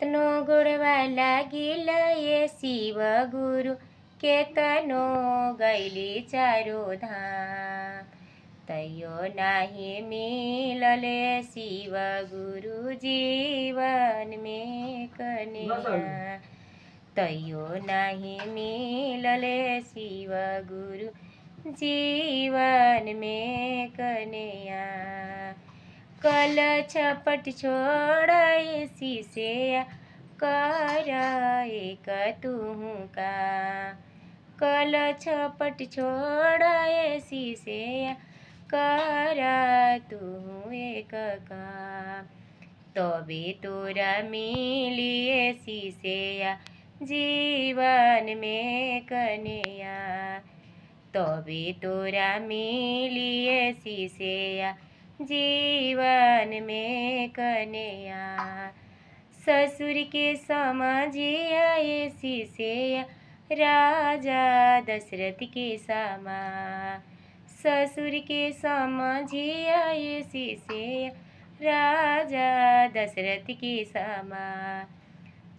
केतनो गुड़वा लागिल ये शिव गुरु, केतनो गैली चारो धाम। तैयो नाही मिलले शिव गुरु जीवन में कन्या। तैयो नाही मिलले शिव गुरु जीवन में कन्या। कल छपट छोड़े शीशे कर एक तुहू का। कल छपट छोड़े शीशे कर तू एक का। तबे तोरा मिलिए शीशे जीवन में कन्या। तबे तोरा मिलिए शीशे जीवन में कन्या। ससुर के समझिया ये शीशे राजा दशरथ के समा। ससुर के समझिया ये शीशे राजा दशरथ के समा।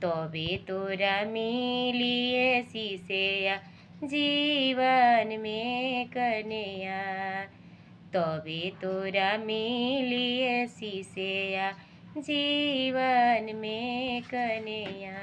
तबे तोरा मिलिए शीशे जीवन में कन्या। तबे तोरा मिलिए शीशे जीवन में कन्या।